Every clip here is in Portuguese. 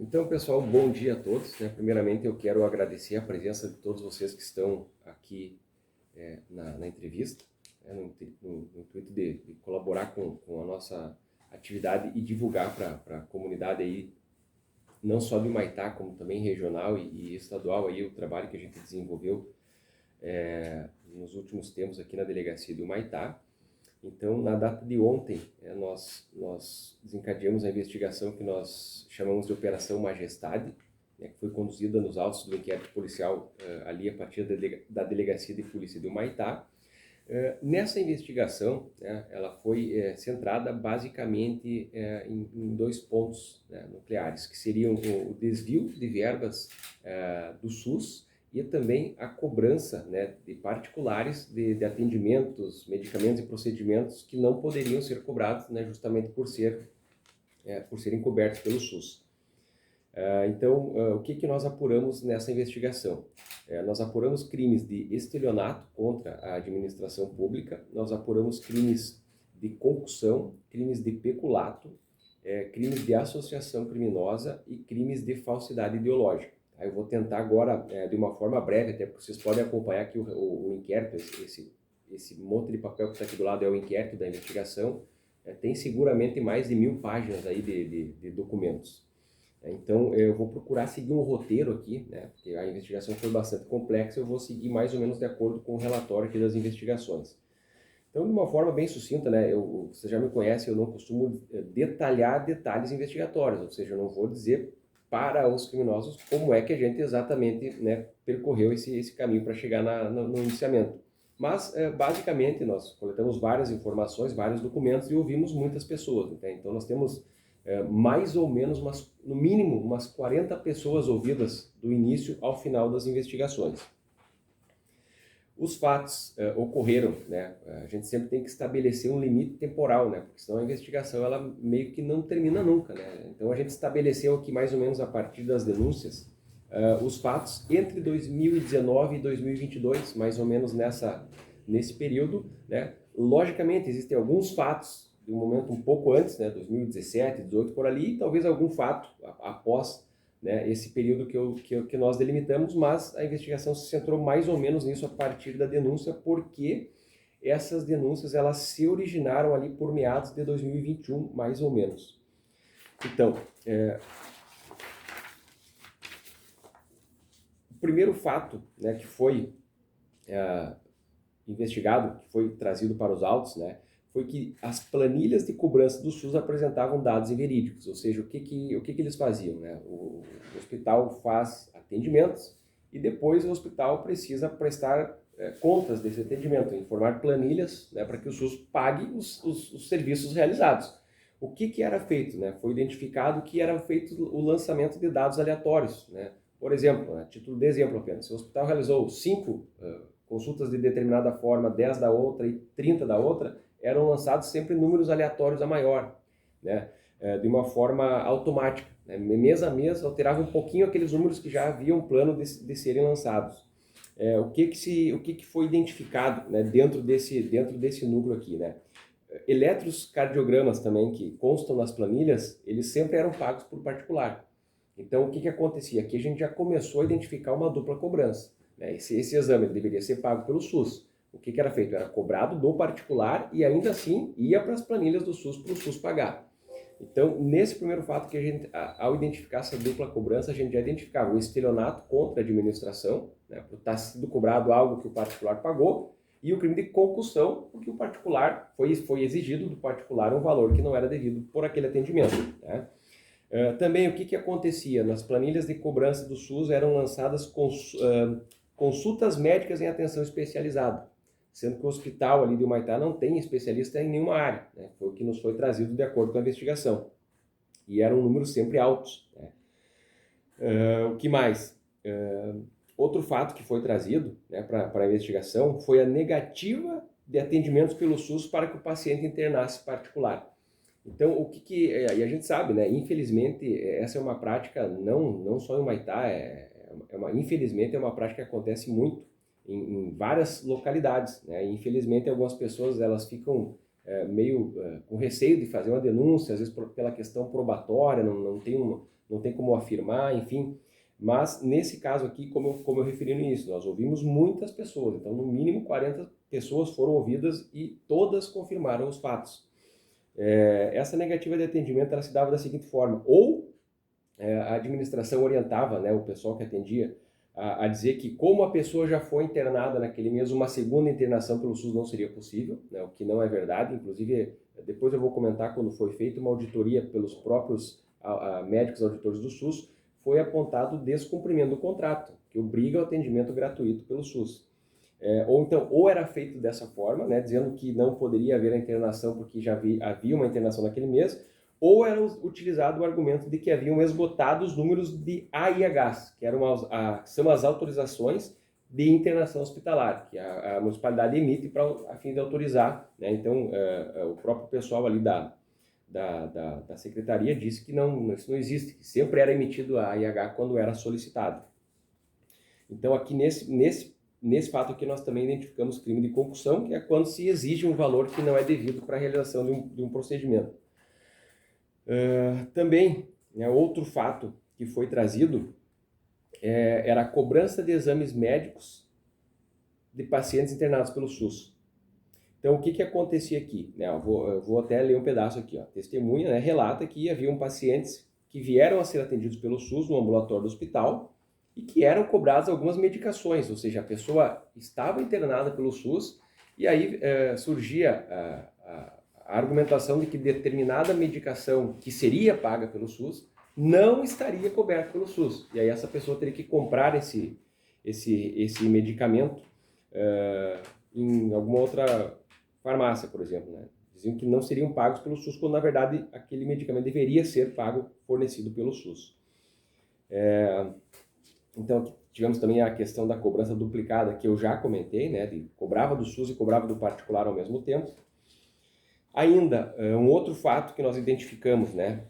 Então, pessoal, bom dia a todos, né? Primeiramente, eu quero agradecer a presença de todos vocês que estão aqui na entrevista, né? No intuito de colaborar com a nossa atividade e divulgar para a comunidade aí, não só de Humaitá, como também regional e estadual, aí, o trabalho que a gente desenvolveu nos últimos tempos aqui na delegacia de Humaitá. Então, na data de ontem, nós desencadeamos a investigação que nós chamamos de Operação Majestade, né, que foi conduzida nos autos do inquérito policial ali a partir da Delegacia de Polícia de Humaitá. Nessa investigação, né, ela foi centrada basicamente em dois pontos, né, nucleares, que seriam o desvio de verbas do SUS e também a cobrança, né, de particulares de atendimentos, medicamentos e procedimentos que não poderiam ser cobrados, né, justamente por serem cobertos pelo SUS. Então, o que nós apuramos nessa investigação? Nós apuramos crimes de estelionato contra a administração pública, nós apuramos crimes de concussão, crimes de peculato, crimes de associação criminosa e crimes de falsidade ideológica. Eu vou tentar agora, de uma forma breve, até porque vocês podem acompanhar aqui o inquérito, esse monte de papel que está aqui do lado é o inquérito da investigação, tem seguramente mais de 1000 páginas aí de documentos. Então, eu vou procurar seguir um roteiro aqui, né, porque a investigação foi bastante complexa, eu vou seguir mais ou menos de acordo com o relatório aqui das investigações. Então, de uma forma bem sucinta, né, você já me conhece, eu não costumo detalhar detalhes investigatórios, ou seja, eu não vou dizer para os criminosos como é que a gente exatamente, né, percorreu esse caminho para chegar no indiciamento. Mas, basicamente, nós coletamos várias informações, vários documentos e ouvimos muitas pessoas. Então, nós temos mais ou menos, no mínimo, umas 40 pessoas ouvidas do início ao final das investigações. Os fatos ocorreram, né? A gente sempre tem que estabelecer um limite temporal, né? Porque senão a investigação ela meio que não termina nunca, né? Então a gente estabeleceu aqui mais ou menos a partir das denúncias os fatos entre 2019 e 2022, mais ou menos nesse período, né? Logicamente existem alguns fatos de um momento um pouco antes, né? 2017, 2018 por ali, e talvez algum fato após, né, esse período que nós delimitamos, mas a investigação se centrou mais ou menos nisso a partir da denúncia, porque essas denúncias elas se originaram ali por meados de 2021, mais ou menos. Então, o primeiro fato, né, que foi investigado, que foi trazido para os autos, né, foi que as planilhas de cobrança do SUS apresentavam dados inverídicos, ou seja, o que eles faziam, né? O hospital faz atendimentos e depois o hospital precisa prestar contas desse atendimento, informar planilhas, né, para que o SUS pague os serviços realizados. O que era feito, né? Foi identificado que era feito o lançamento de dados aleatórios, né? Por exemplo, a título de exemplo apenas, se o hospital realizou 5 consultas de determinada forma, 10 da outra e 30 da outra, eram lançados sempre números aleatórios a maior, né? De uma forma automática, né? Mês a mês alterava um pouquinho aqueles números que já haviam plano de serem lançados. O que foi identificado, né, dentro desse núcleo aqui, né? Eletrocardiogramas também que constam nas planilhas, eles sempre eram pagos por particular. Então, o que acontecia? Aqui a gente já começou a identificar uma dupla cobrança, né? Esse exame deveria ser pago pelo SUS. O que era feito? Era cobrado do particular e ainda assim ia para as planilhas do SUS para o SUS pagar. Então, nesse primeiro fato que a gente, ao identificar essa dupla cobrança, a gente já identificava o estelionato contra a administração, né, por estar sendo cobrado algo que o particular pagou, e o crime de concussão, porque o particular foi exigido do particular um valor que não era devido por aquele atendimento, né? Também o que acontecia? Nas planilhas de cobrança do SUS eram lançadas consultas médicas em atenção especializada, sendo que o hospital ali de Humaitá não tem especialista em nenhuma área, né? Foi o que nos foi trazido de acordo com a investigação. E eram números sempre altos, né? O que mais? Outro fato que foi trazido, né, para a investigação foi a negativa de atendimentos pelo SUS para que o paciente internasse particular. Então, e a gente sabe, né, infelizmente, essa é uma prática não só em Humaitá, infelizmente é uma prática que acontece muito em várias localidades, né? E, infelizmente, algumas pessoas elas ficam meio com receio de fazer uma denúncia, às vezes pela questão probatória, não tem não tem como afirmar, enfim. Mas nesse caso aqui, como eu referi no início, nós ouvimos muitas pessoas, então no mínimo 40 pessoas foram ouvidas e todas confirmaram os fatos. Essa negativa de atendimento ela se dava da seguinte forma: ou a administração orientava, né, o pessoal que atendia a dizer que como a pessoa já foi internada naquele mês, uma segunda internação pelo SUS não seria possível, né, o que não é verdade. Inclusive, depois eu vou comentar quando foi feita uma auditoria pelos próprios médicos auditores do SUS, foi apontado o descumprimento do contrato, que obriga o atendimento gratuito pelo SUS. Ou era feito dessa forma, né, dizendo que não poderia haver a internação porque já havia uma internação naquele mês, ou era utilizado o argumento de que haviam esgotado os números de AIHs, que são as autorizações de internação hospitalar, que a municipalidade emite a fim de autorizar, né? Então, o próprio pessoal ali da secretaria disse que isso não existe, que sempre era emitido a AIH quando era solicitado. Então, aqui nesse fato aqui nós também identificamos crime de concussão, que é quando se exige um valor que não é devido para a realização de um procedimento. Também, né, outro fato que foi trazido era a cobrança de exames médicos de pacientes internados pelo SUS. Então, o que acontecia aqui? Eu vou até ler um pedaço aqui. Testemunha, né, relata que haviam pacientes que vieram a ser atendidos pelo SUS no ambulatório do hospital e que eram cobradas algumas medicações, ou seja, a pessoa estava internada pelo SUS e aí surgia a argumentação de que determinada medicação que seria paga pelo SUS não estaria coberta pelo SUS. E aí essa pessoa teria que comprar esse medicamento em alguma outra farmácia, por exemplo, né? Diziam que não seriam pagos pelo SUS, quando na verdade aquele medicamento deveria ser fornecido pelo SUS. Então, tivemos também a questão da cobrança duplicada, que eu já comentei, né? Cobrava do SUS e cobrava do particular ao mesmo tempo. Ainda, um outro fato que nós identificamos, né?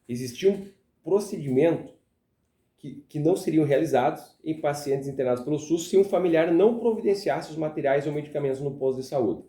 Existia um procedimento que não seriam realizados em pacientes internados pelo SUS se um familiar não providenciasse os materiais ou medicamentos no posto de saúde.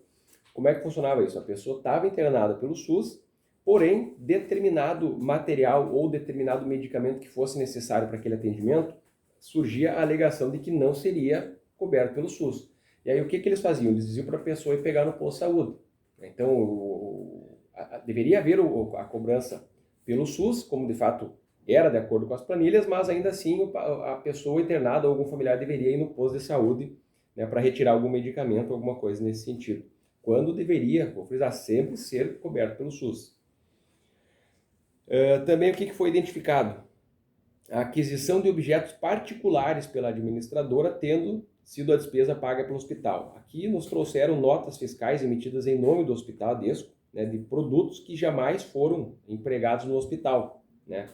Como é que funcionava isso? A pessoa estava internada pelo SUS, porém, determinado material ou determinado medicamento que fosse necessário para aquele atendimento, surgia a alegação de que não seria coberto pelo SUS. E aí o que eles faziam? Eles diziam para a pessoa ir pegar no posto de saúde. Então, deveria haver a cobrança pelo SUS, como de fato era de acordo com as planilhas, mas ainda assim a pessoa internada ou algum familiar deveria ir no posto de saúde, né, para retirar algum medicamento, alguma coisa nesse sentido. Quando deveria, vou frisar, sempre ser coberto pelo SUS. Também o que foi identificado? A aquisição de objetos particulares pela administradora, tendo sido a despesa paga pelo hospital. Aqui nos trouxeram notas fiscais emitidas em nome do Hospital Adesco, né, de produtos que jamais foram empregados no hospital, né?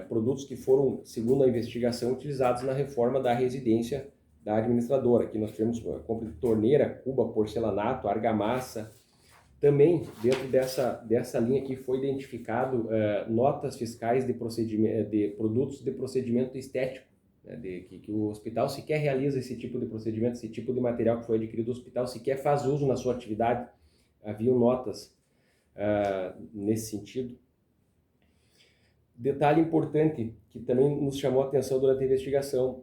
Produtos que foram, segundo a investigação, utilizados na reforma da residência da administradora. Aqui nós tivemos compra de torneira, cuba, porcelanato, argamassa. Também, dentro dessa linha aqui, foi identificado notas fiscais de produtos de procedimento estético, né, que o hospital sequer realiza esse tipo de procedimento, esse tipo de material que foi adquirido, o hospital sequer faz uso na sua atividade. Haviam notas nesse sentido. Detalhe importante que também nos chamou a atenção durante a investigação,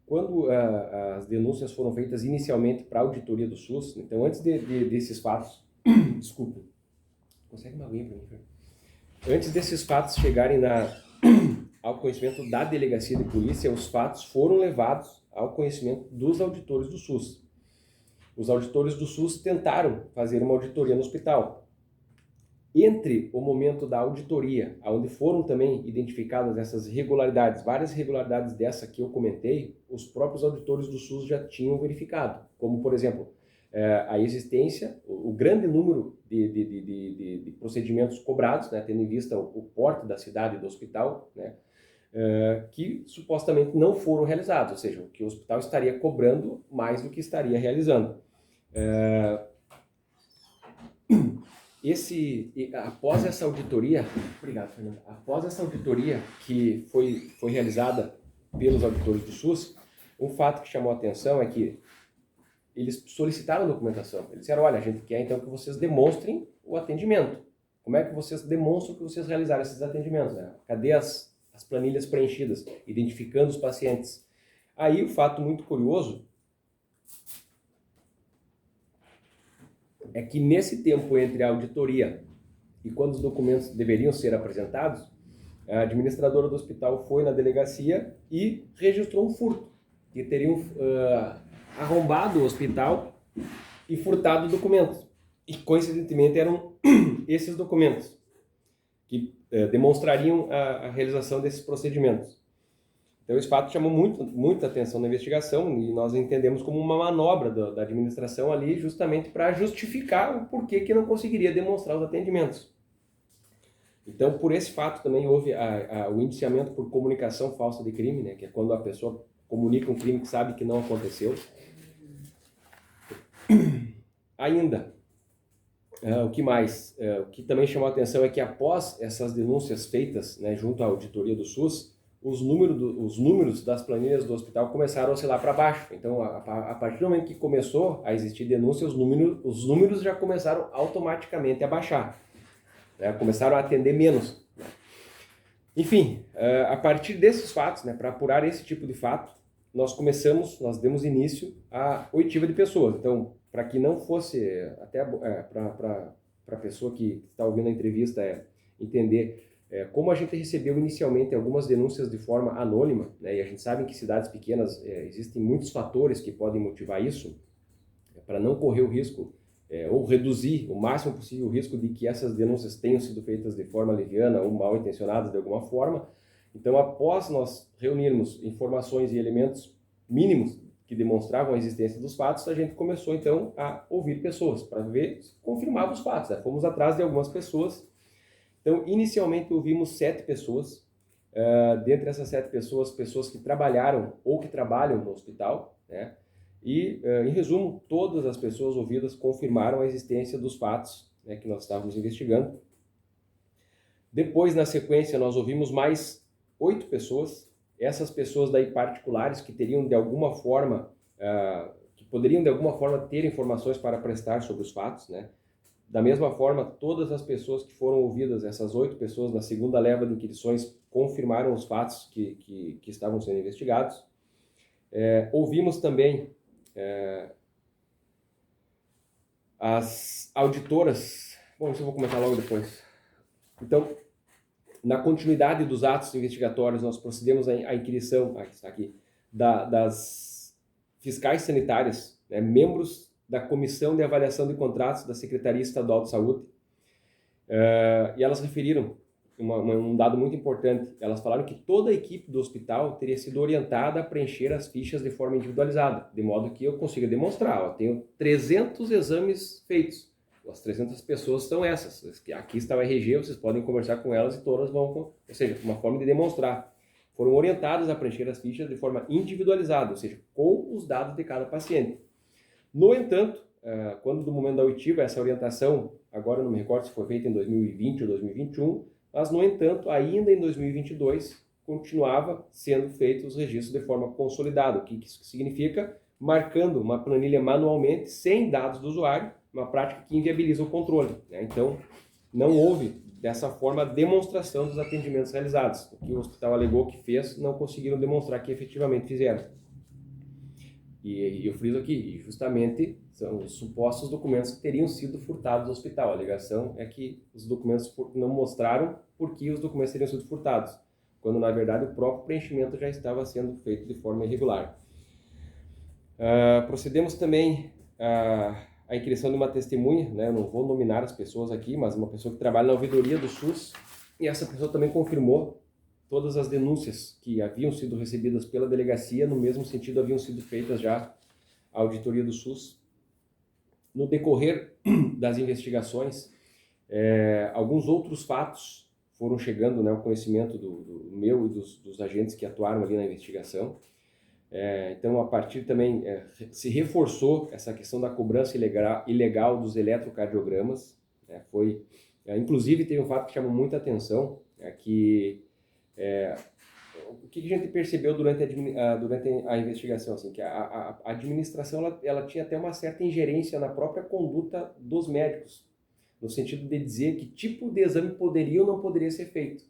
quando as denúncias foram feitas inicialmente para a auditoria do SUS, então antes desses fatos, desculpa, consegue uma aguinha para mim? Antes desses fatos chegarem ao conhecimento da delegacia de polícia, os fatos foram levados ao conhecimento dos auditores do SUS. Os auditores do SUS tentaram fazer uma auditoria no hospital. Entre o momento da auditoria, onde foram também identificadas essas irregularidades, várias irregularidades dessa que eu comentei, os próprios auditores do SUS já tinham verificado, como, por exemplo, a existência, o grande número de procedimentos cobrados, né, tendo em vista o porte da cidade e do hospital, né, que supostamente não foram realizados, ou seja, que o hospital estaria cobrando mais do que estaria realizando. Após essa auditoria, obrigado, Fernando. Após essa auditoria que foi realizada pelos auditores do SUS, um fato que chamou a atenção é que eles solicitaram documentação. Eles disseram, olha, a gente quer então que vocês demonstrem o atendimento. Como é que vocês demonstram que vocês realizaram esses atendimentos? Né? Cadê as planilhas preenchidas, identificando os pacientes? Aí o fato muito curioso é que nesse tempo entre a auditoria e quando os documentos deveriam ser apresentados, a administradora do hospital foi na delegacia e registrou um furto, que teriam arrombado o hospital e furtado documentos. E coincidentemente eram esses documentos que demonstrariam a realização desses procedimentos. Então esse fato chamou muita atenção na investigação e nós entendemos como uma manobra da administração ali justamente para justificar o porquê que não conseguiria demonstrar os atendimentos. Então, por esse fato também houve o indiciamento por comunicação falsa de crime, né, que é quando a pessoa comunica um crime que sabe que não aconteceu. Ainda, o que mais? O que também chamou a atenção é que após essas denúncias feitas, né, junto à auditoria do SUS, os números das planilhas do hospital começaram a oscilar para baixo. Então, a partir do momento que começou a existir denúncia, os números já começaram automaticamente a baixar. Começaram a atender menos. Enfim, a partir desses fatos, né, para apurar esse tipo de fato, nós demos início à oitiva de pessoas. Então, para que não fosse, até para a pessoa que está ouvindo a entrevista entender como a gente recebeu inicialmente algumas denúncias de forma anônima, né, e a gente sabe que em cidades pequenas existem muitos fatores que podem motivar isso, para não correr o risco ou reduzir o máximo possível o risco de que essas denúncias tenham sido feitas de forma leviana ou mal intencionadas de alguma forma. Então, após nós reunirmos informações e elementos mínimos que demonstravam a existência dos fatos, a gente começou então a ouvir pessoas para ver se confirmava os fatos. Né? Fomos atrás de algumas pessoas. Então, inicialmente ouvimos 7 pessoas. Dentre essas 7 pessoas, pessoas que trabalharam ou que trabalham no hospital, né? E, em resumo, todas as pessoas ouvidas confirmaram a existência dos fatos, né, que nós estávamos investigando. Depois, na sequência, nós ouvimos mais 8 pessoas, essas pessoas daí particulares que teriam de alguma forma, que poderiam de alguma forma ter informações para prestar sobre os fatos, né? Da mesma forma, todas as pessoas que foram ouvidas, essas 8 pessoas na segunda leva de inquirições, confirmaram os fatos que estavam sendo investigados. Ouvimos também as auditoras, bom, isso eu vou comentar logo depois. Então, na continuidade dos atos investigatórios, nós procedemos à inquirição, está aqui, das fiscais sanitárias, né, membros da Comissão de Avaliação de Contratos da Secretaria Estadual de Saúde, e elas referiram um dado muito importante. Elas falaram que toda a equipe do hospital teria sido orientada a preencher as fichas de forma individualizada, de modo que eu consiga demonstrar, eu tenho 300 exames feitos, as 300 pessoas são essas, aqui está o RG, vocês podem conversar com elas e todas vão, ou seja, uma forma de demonstrar. Foram orientadas a preencher as fichas de forma individualizada, ou seja, com os dados de cada paciente. No entanto, quando do momento da oitiva, essa orientação, agora não me recordo se foi feita em 2020 ou 2021, mas, no entanto, ainda em 2022, continuava sendo feitos os registros de forma consolidada. O que isso significa? Marcando uma planilha manualmente, sem dados do usuário, uma prática que inviabiliza o controle. Né? Então, não houve, dessa forma, a demonstração dos atendimentos realizados. O que o hospital alegou que fez, não conseguiram demonstrar que efetivamente fizeram. E eu friso aqui, justamente são os supostos documentos que teriam sido furtados do hospital. A alegação é que os documentos não mostraram por que os documentos teriam sido furtados, quando na verdade o próprio preenchimento já estava sendo feito de forma irregular. Procedemos também à inquirição de uma testemunha, né? Eu não vou nominar as pessoas aqui, mas uma pessoa que trabalha na ouvidoria do SUS, e essa pessoa também confirmou todas as denúncias que haviam sido recebidas pela delegacia, no mesmo sentido haviam sido feitas já a auditoria do SUS. No decorrer das investigações, alguns outros fatos foram chegando, né, ao conhecimento do meu e dos agentes que atuaram ali na investigação. Então, a partir também, se reforçou essa questão da cobrança ilegal dos eletrocardiogramas. Inclusive, teve um fato que chamou muita atenção, que o que a gente percebeu durante a investigação, assim, que a administração ela tinha até uma certa ingerência na própria conduta dos médicos. no sentido de dizer que tipo de exame poderia ou não poderia ser feito.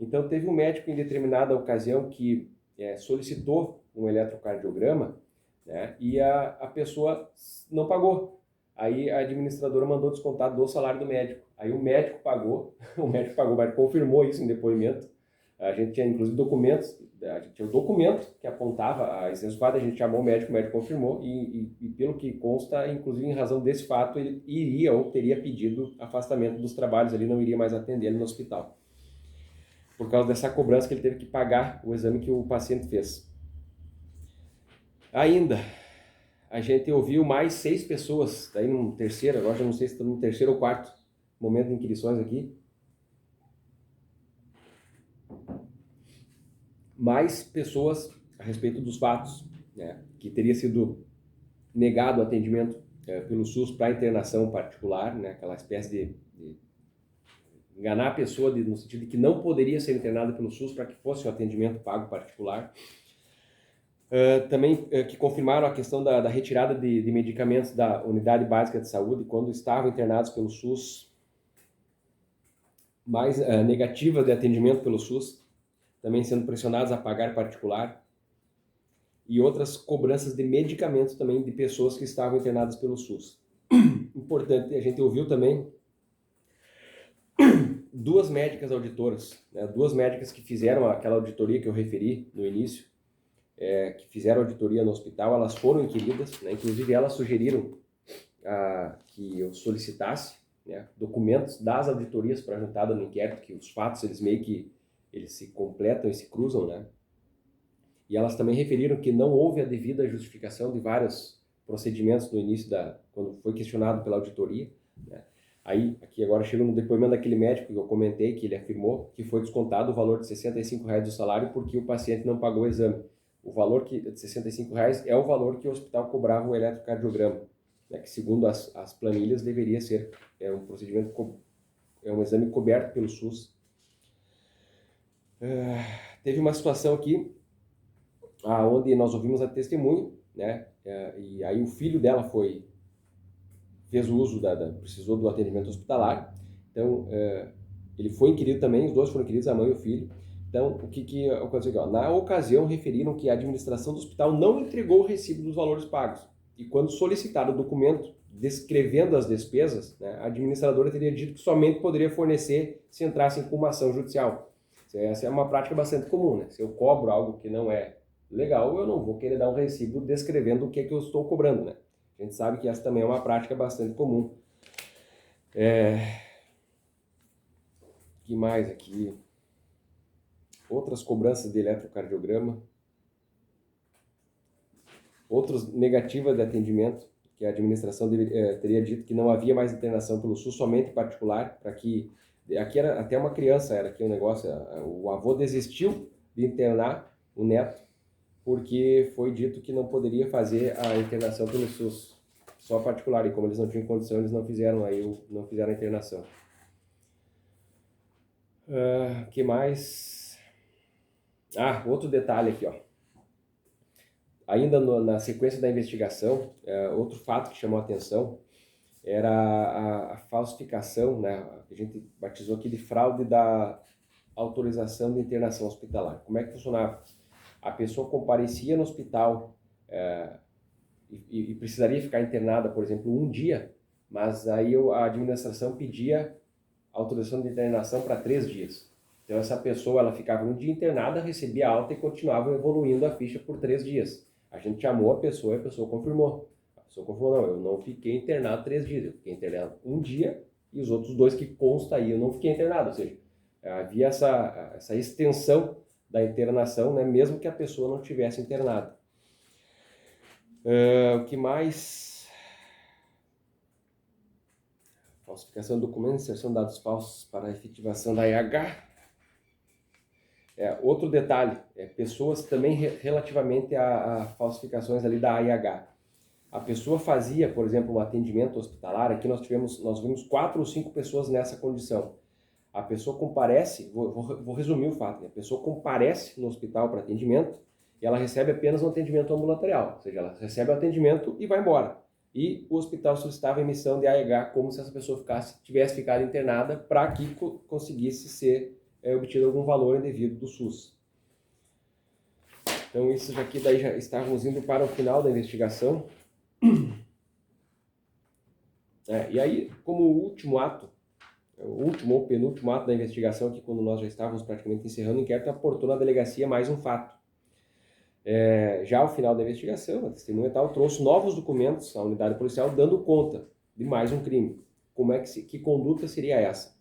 Então, teve um médico em determinada ocasião que solicitou um eletrocardiograma, né, e a pessoa não pagou. Aí a administradora mandou descontar do salário do médico. Aí o médico pagou, o médico confirmou isso em depoimento. A gente tinha inclusive documentos, a gente tinha o documento que apontava a existência do fato, a gente chamou o médico confirmou e pelo que consta, inclusive em razão desse fato, ele iria ou teria pedido afastamento dos trabalhos, ele não iria mais atender ele no hospital. Por causa dessa cobrança que ele teve que pagar o exame que o paciente fez. Ainda, a gente ouviu mais 6 pessoas, daí no terceiro, agora já não sei se estamos no terceiro ou quarto momento de inquirições aqui. Mais pessoas a respeito dos fatos, né, que teria sido negado o atendimento pelo SUS para internação particular, né, aquela espécie de enganar a pessoa no sentido de que não poderia ser internada pelo SUS para que fosse um atendimento pago particular. Também que confirmaram a questão da retirada de medicamentos da unidade básica de saúde quando estavam internados pelo SUS, mais negativas de atendimento pelo SUS, também sendo pressionados a pagar particular, e outras cobranças de medicamentos também de pessoas que estavam internadas pelo SUS. Importante, a gente ouviu também 2 médicas auditoras, né, 2 médicas que fizeram aquela auditoria que eu referi no início, que fizeram auditoria no hospital, elas foram inquiridas, né, inclusive elas sugeriram que eu solicitasse, né, documentos das auditorias para juntada no inquérito, que os fatos eles meio que eles se completam e se cruzam, né? E elas também referiram que não houve a devida justificação de vários procedimentos no início quando foi questionado pela auditoria, né? Aí, aqui agora chega no depoimento daquele médico que eu comentei, que ele afirmou que foi descontado o valor de R$65 do salário porque o paciente não pagou o exame. O valor de R$65 é o valor que o hospital cobrava o eletrocardiograma, né, que segundo as planilhas deveria ser um procedimento, um exame coberto pelo SUS. Teve uma situação aqui onde nós ouvimos a testemunha, né, e aí o filho dela fez o uso precisou do atendimento hospitalar, então ele foi inquirido também, os dois foram inquiridos, a mãe e o filho. Então, o que aconteceu aqui? Na ocasião, referiram que a administração do hospital não entregou o recibo dos valores pagos. E quando solicitado o documento descrevendo as despesas, né, a administradora teria dito que somente poderia fornecer se entrassem com uma ação judicial. Essa é uma prática bastante comum, né? Se eu cobro algo que não é legal, eu não vou querer dar um recibo descrevendo o que eu estou cobrando, né? A gente sabe que essa também é uma prática bastante comum. Que mais aqui? Outras cobranças de eletrocardiograma, outras negativas de atendimento, que a administração teria dito que não havia mais internação pelo SUS, somente particular, para que, aqui era até uma criança, era aqui um negócio, o avô desistiu de internar o neto, porque foi dito que não poderia fazer a internação pelo SUS, só particular, e como eles não tinham condição, eles não fizeram a internação. Que mais? Outro detalhe aqui, ó. Ainda na sequência da investigação, outro fato que chamou a atenção era a falsificação, né, que a gente batizou aqui de fraude da autorização de internação hospitalar. Como é que funcionava? A pessoa comparecia no hospital e precisaria ficar internada, por exemplo, um dia, mas aí a administração pedia autorização de internação para 3 dias. Então essa pessoa ela ficava um dia internada, recebia alta e continuava evoluindo a ficha por 3 dias. A gente chamou a pessoa e a pessoa confirmou. A pessoa confirmou, não, eu não fiquei internado 3 dias, eu fiquei internado um dia e os outros 2 que consta aí eu não fiquei internado. Ou seja, havia essa extensão da internação, né, mesmo que a pessoa não tivesse internada. O que mais? Falsificação de documentos, inserção de dados falsos para a efetivação da IH. Outro detalhe, pessoas também relativamente a falsificações ali da IH. A pessoa fazia, por exemplo, um atendimento hospitalar, aqui nós vimos 4 ou 5 pessoas nessa condição. A pessoa comparece, vou resumir o fato, né? A pessoa comparece no hospital para atendimento e ela recebe apenas um atendimento ambulatorial, ou seja, ela recebe o atendimento e vai embora. e o hospital solicitava a emissão de AEH como se essa pessoa tivesse ficado internada para que conseguisse ser obtido algum valor indevido do SUS. Então, isso aqui daí já estávamos indo para o final da investigação. E aí, como último ato, o último ou penúltimo ato da investigação, que quando nós já estávamos praticamente encerrando o inquérito, aportou na delegacia mais um fato. Já ao final da investigação, a testemunha tal trouxe novos documentos à unidade policial dando conta de mais um crime. Que conduta seria essa?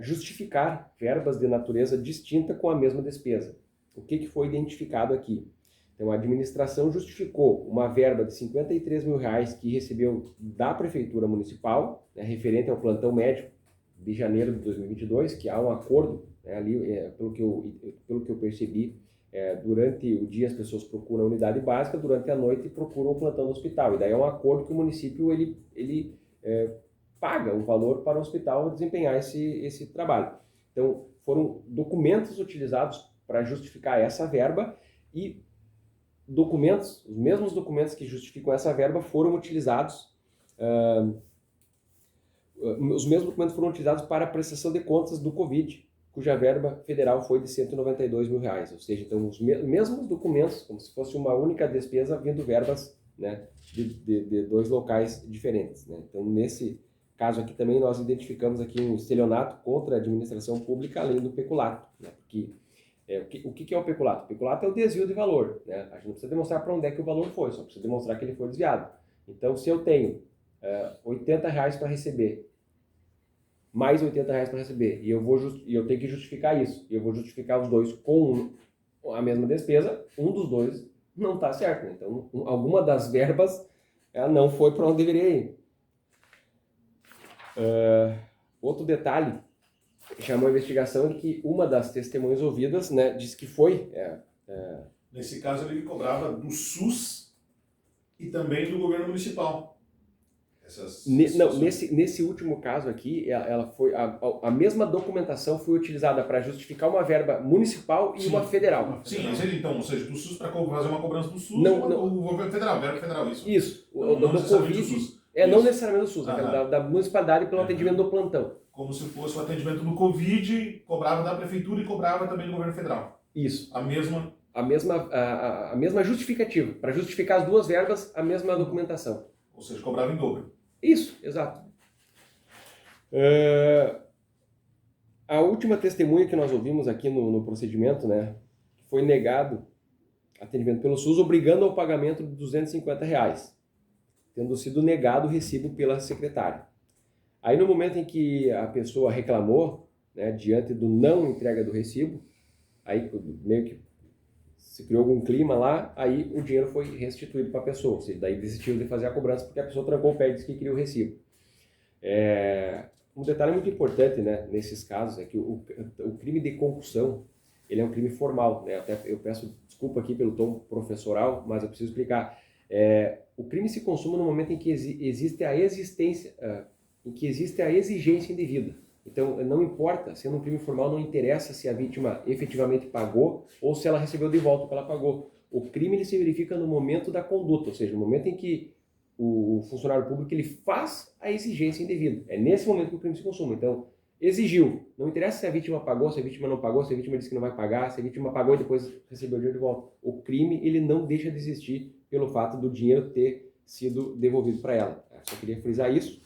Justificar verbas de natureza distinta com a mesma despesa. O que foi identificado aqui? Então, a administração justificou uma verba de R$53 mil que recebeu da Prefeitura Municipal, referente ao plantão médico de janeiro de 2022, que há um acordo, ali, pelo que eu percebi, durante o dia as pessoas procuram a unidade básica, durante a noite procuram o plantão do hospital. E daí é um acordo que o município ele paga o valor para o hospital desempenhar esse trabalho. Então, foram documentos utilizados para justificar essa verba e os mesmos documentos que justificam essa verba foram utilizados, os mesmos documentos foram utilizados para a prestação de contas do Covid, cuja verba federal foi de R$192 mil, ou seja, então os mesmos documentos, como se fosse uma única despesa, vindo verbas, né, de dois locais diferentes, né? Então, nesse caso aqui também nós identificamos aqui um estelionato contra a administração pública, além do peculato, né? Porque o que é o peculato? O peculato é o desvio de valor, né? A gente não precisa demonstrar para onde é que o valor foi, só precisa demonstrar que ele foi desviado. Então, se eu tenho R$80 para receber, mais R$80 para receber, e eu tenho que justificar isso, e eu vou justificar os dois com a mesma despesa, um dos dois não está certo, né? Então, alguma das verbas não foi para onde deveria ir. Outro detalhe chamou a investigação de que uma das testemunhas ouvidas, né, disse que foi... Nesse caso, ele cobrava do SUS e também do governo municipal. Nesse último caso aqui, a mesma documentação foi utilizada para justificar uma verba municipal e uma federal. Sim, então, ou seja, do SUS para fazer uma cobrança do SUS o governo federal, verba federal, isso. Isso, do Covid, não necessariamente do SUS, da municipalidade pelo atendimento do plantão. Como se fosse o atendimento do Covid, cobrava da prefeitura e cobrava também do governo federal. Isso. A mesma justificativa. Para justificar as duas verbas, a mesma documentação. Ou seja, cobrava em dobro. Isso, exato. A última testemunha que nós ouvimos aqui no procedimento, né, foi negado atendimento pelo SUS, obrigando ao pagamento de R$250, tendo sido negado o recibo pela secretária. Aí, no momento em que a pessoa reclamou, né, diante do não entrega do recibo, aí meio que se criou algum clima lá, aí o dinheiro foi restituído para a pessoa. Ou seja, daí desistiu de fazer a cobrança porque a pessoa trancou o pé e disse que queria o recibo. Um detalhe muito importante, né, nesses casos é que o crime de concussão, ele é um crime formal, né? Até eu peço desculpa aqui pelo tom professoral, mas eu preciso explicar. O crime se consuma no momento em que existe a exigência indevida. Então, não importa, sendo um crime formal, não interessa se a vítima efetivamente pagou ou se ela recebeu de volta o que ela pagou. O crime ele se verifica no momento da conduta, ou seja, no momento em que o funcionário público ele faz a exigência indevida. É nesse momento que o crime se consuma. Então, exigiu. Não interessa se a vítima pagou, se a vítima não pagou, se a vítima disse que não vai pagar, se a vítima pagou e depois recebeu o dinheiro de volta. O crime ele não deixa de existir pelo fato do dinheiro ter sido devolvido para ela. Eu só queria frisar isso.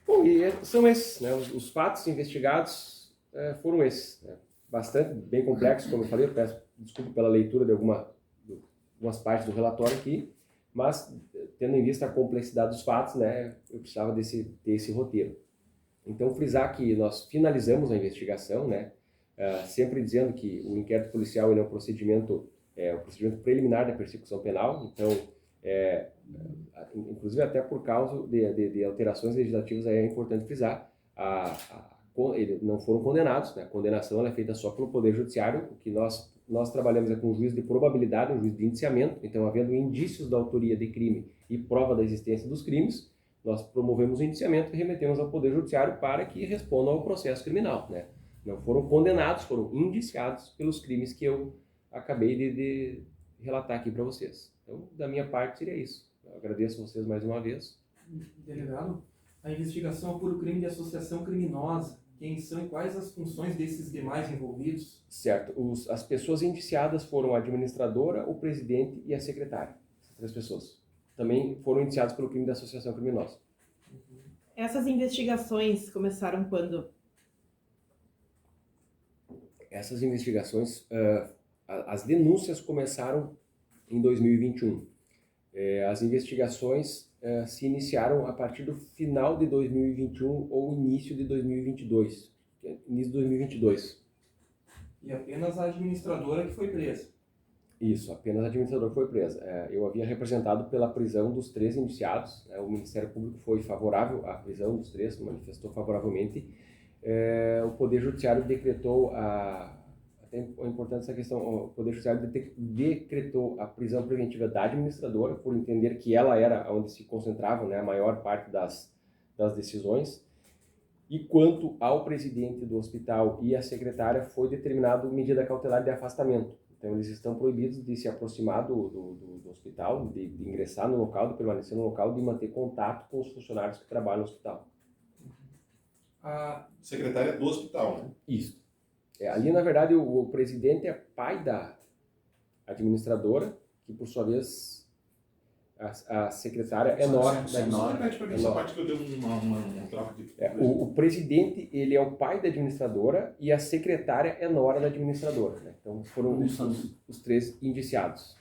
Bom, e são esses, né? Os fatos investigados foram esses. Né? Bastante bem complexos, como eu falei, eu peço desculpa pela leitura de algumas partes do relatório aqui, mas tendo em vista a complexidade dos fatos, né, eu precisava ter esse roteiro. Então, frisar que nós finalizamos a investigação, né, sempre dizendo que o inquérito policial ele é um procedimento preliminar da persecução penal, então, inclusive até por causa de alterações legislativas, aí é importante frisar, eles não foram condenados, né? A condenação ela é feita só pelo Poder Judiciário, o que nós trabalhamos com um juiz de probabilidade, um juiz de indiciamento, então havendo indícios da autoria de crime e prova da existência dos crimes, nós promovemos o indiciamento e remetemos ao Poder Judiciário para que respondam ao processo criminal, né? Não foram condenados, foram indiciados pelos crimes que eu acabei de relatar aqui para vocês. Então, da minha parte seria isso. Eu agradeço vocês mais uma vez. Delegado, a investigação é por crime de associação criminosa. Quem são e quais as funções desses demais envolvidos? Certo. As pessoas indiciadas foram a administradora, o presidente e a secretária. Essas 3 pessoas. Também foram indiciadas pelo crime de associação criminosa. Essas investigações começaram quando? Essas investigações, as denúncias começaram em 2021. As investigações se iniciaram a partir do final de 2021 ou início de 2022. Início de 2022. E apenas a administradora que foi presa. Isso, apenas a administradora foi presa. Eu havia representado pela prisão dos 3 indiciados. O Ministério Público foi favorável à prisão dos 3, manifestou favoravelmente. O Poder Judiciário decretou até é importante essa questão, o Poder Judiciário decretou a prisão preventiva da administradora, por entender que ela era onde se concentravam, né, a maior parte das decisões. E quanto ao presidente do hospital e à secretária, foi determinado medida cautelar de afastamento. Então, eles estão proibidos de se aproximar do hospital, de ingressar no local, de permanecer no local, de manter contato com os funcionários que trabalham no hospital. A secretária do hospital, né? Isso. Ali, na verdade, o presidente é pai da administradora, que, por sua vez, a secretária é nora da administradora. Repete para mim essa parte que eu dei um troco de... O presidente, ele é o pai da administradora e a secretária é nora da administradora. Né? Então, foram os 3 indiciados.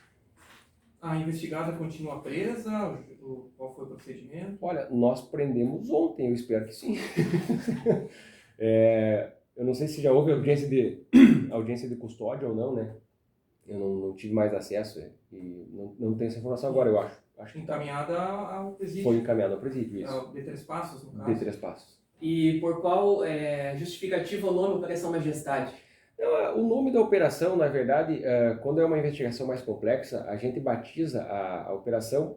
A investigada continua presa? Qual foi o procedimento? Olha, nós prendemos ontem, eu espero que sim. Eu não sei se já houve audiência de custódia ou não, né? Eu não tive mais acesso e não tenho essa informação agora, eu acho. Encaminhada ao presídio. Foi encaminhado ao presídio, isso. De 3 Passos, no caso? De 3 Passos. E por qual justificativa o nome Operação Majestade? O nome da operação, na verdade, quando é uma investigação mais complexa, a gente batiza a operação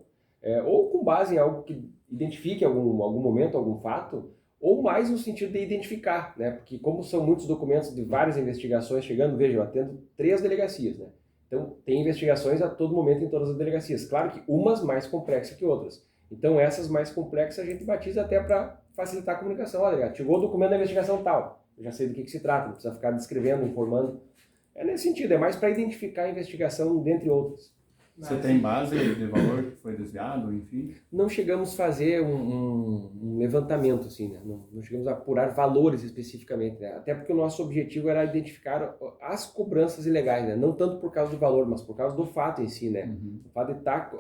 ou com base em algo que identifique algum momento, algum fato, ou mais no sentido de identificar, né? Porque como são muitos documentos de várias investigações chegando, veja, eu atendo 3 delegacias, né? Então, tem investigações a todo momento em todas as delegacias. Claro que umas mais complexas que outras. Então, essas mais complexas a gente batiza até para facilitar a comunicação. Olha, chegou o documento da investigação tal. Eu já sei do que se trata, não precisa ficar descrevendo, informando. É nesse sentido, é mais para identificar a investigação, dentre outras. Você tem base de valor que foi desviado, enfim? Não chegamos a fazer um levantamento, assim, né? Não chegamos a apurar valores especificamente, né? Até porque o nosso objetivo era identificar as cobranças ilegais, né? Não tanto por causa do valor, mas por causa do fato em si, né? O fato de estar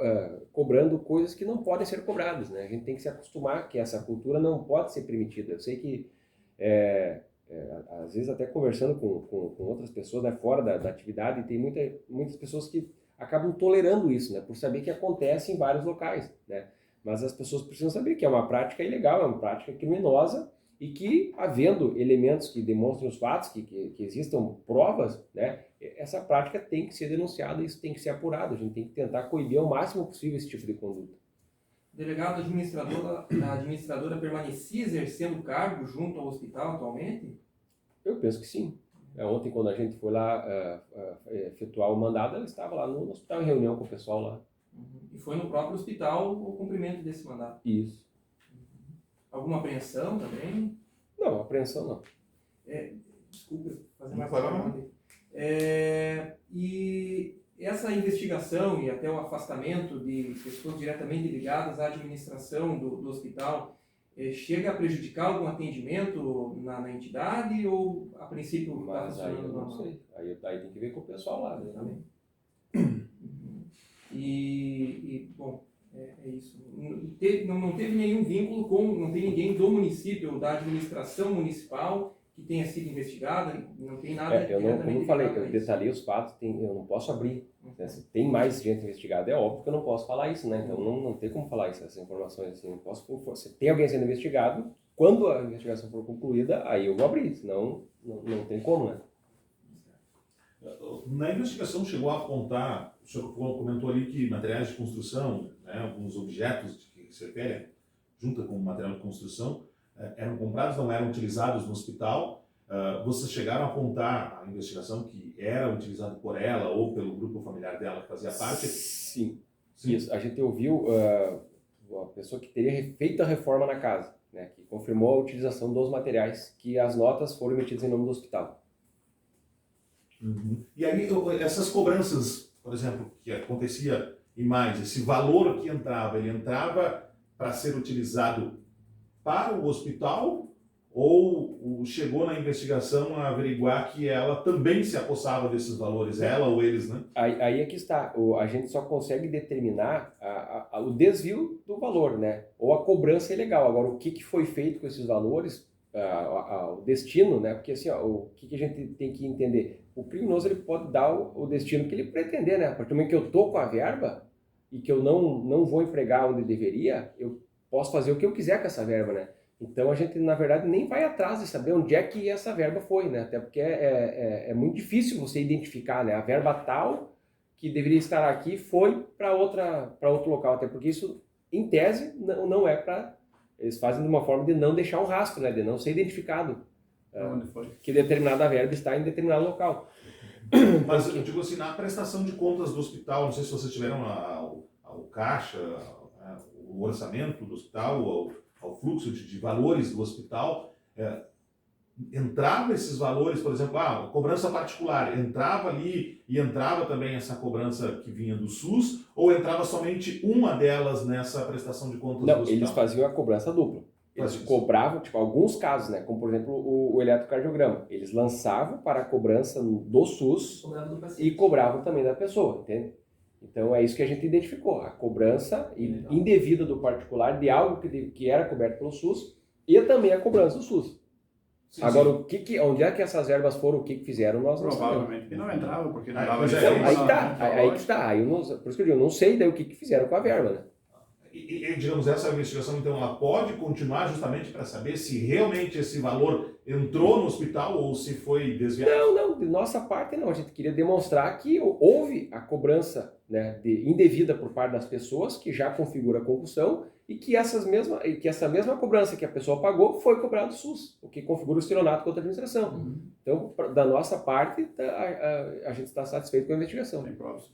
cobrando coisas que não podem ser cobradas, né? A gente tem que se acostumar que essa cultura não pode ser permitida. Eu sei que, às vezes até conversando com outras pessoas, né, fora da atividade, tem muitas pessoas que acabam tolerando isso, né, por saber que acontece em vários locais, né, mas as pessoas precisam saber que é uma prática ilegal, é uma prática criminosa e que, havendo elementos que demonstrem os fatos, que existam provas, né, essa prática tem que ser denunciada, isso tem que ser apurado, a gente tem que tentar coibir ao máximo possível esse tipo de conduta. Delegado, a administradora permanecia exercendo o cargo junto ao hospital atualmente? Eu penso que sim. Ontem, quando a gente foi lá efetuar o mandado, ela estava lá no hospital em reunião com o pessoal lá. E foi no próprio hospital o cumprimento desse mandato? Isso. Alguma apreensão também? Não, apreensão não. Desculpa, fazer mais uma pergunta. E essa investigação e até o afastamento de pessoas diretamente ligadas à administração do hospital chega a prejudicar algum atendimento na entidade ou a princípio está funcionando normal? Não sei. Aí tem que ver com o pessoal lá, né? Também. Bom, é isso. Não teve nenhum vínculo não tem ninguém do município, da administração municipal que tenha sido investigada, não tem nada como eu falei, eu detalhei os fatos, eu não posso abrir. Né? Se tem mais gente investigada, é óbvio que eu não posso falar isso, né? Então não tem como falar essas informações assim. Não posso, se tem alguém sendo investigado, quando a investigação for concluída, aí eu vou abrir, senão não tem como, né? Na investigação chegou a apontar, o senhor comentou ali que materiais de construção, né, alguns objetos que se refere, junta com material de construção, eram comprados, não eram utilizados no hospital. Vocês chegaram a apontar a investigação que era utilizado por ela ou pelo grupo familiar dela que fazia parte? Sim. Sim. Isso, a gente ouviu a pessoa que teria feito a reforma na casa, né, que confirmou a utilização dos materiais, que as notas foram emitidas em nome do hospital. Uhum. E aí, essas cobranças, por exemplo, que acontecia em mais, esse valor que entrava, ele entrava para ser utilizado para o hospital ou chegou na investigação a averiguar que ela também se apossava desses valores, ela ou eles, né? Aí é que está, a gente só consegue determinar o desvio do valor, né, ou a cobrança ilegal. Agora, o que foi feito com esses valores, o destino, né, porque assim, o que a gente tem que entender? O criminoso ele pode dar o destino que ele pretender, né, a partir do momento que eu estou com a verba e que eu não vou empregar onde deveria, eu posso fazer o que eu quiser com essa verba, né. Então a gente, na verdade, nem vai atrás de saber onde é que essa verba foi, né? Até porque é muito difícil você identificar, né? A verba tal que deveria estar aqui foi para outro local, até porque isso, em tese, não é para... Eles fazem de uma forma de não deixar um rastro, né? De não ser identificado Onde foi? que determinada verba está em determinado local. Mas eu digo assim, na prestação de contas do hospital, não sei se vocês tiveram o caixa, o orçamento do hospital, ao fluxo de valores do hospital, entrava esses valores, por exemplo, a cobrança particular, entrava ali e entrava também essa cobrança que vinha do SUS, ou entrava somente uma delas nessa prestação de contas do Não, hospital? eles faziam a cobrança dupla. Eles cobravam, tipo, alguns casos, né? Como, por exemplo, o eletrocardiograma. Eles lançavam para a cobrança do SUS Cobrava do e paciente. cobravam também da pessoa, entende? Então é isso que a gente identificou, a cobrança indevida do particular de algo que era coberto pelo SUS e também a cobrança do SUS. Sim, Agora, sim. onde é que essas verbas foram, o que fizeram, nós não sabemos. Provavelmente que não entrava, porque não dava Pois é, licença, Aí que tá, né? aí que tá. Por isso que eu digo, eu não sei daí o que fizeram com a verba, né? E, digamos, essa investigação, então, ela pode continuar justamente para saber se realmente esse valor entrou no hospital ou se foi desviado? Não, de nossa parte não. A gente queria demonstrar que houve a cobrança, né, indevida por parte das pessoas, que já configura a concussão, e que essa mesma cobrança que a pessoa pagou foi cobrada do SUS, o que configura o estelionato contra a administração. Então, da nossa parte, a gente está satisfeito com a investigação. Tem provas.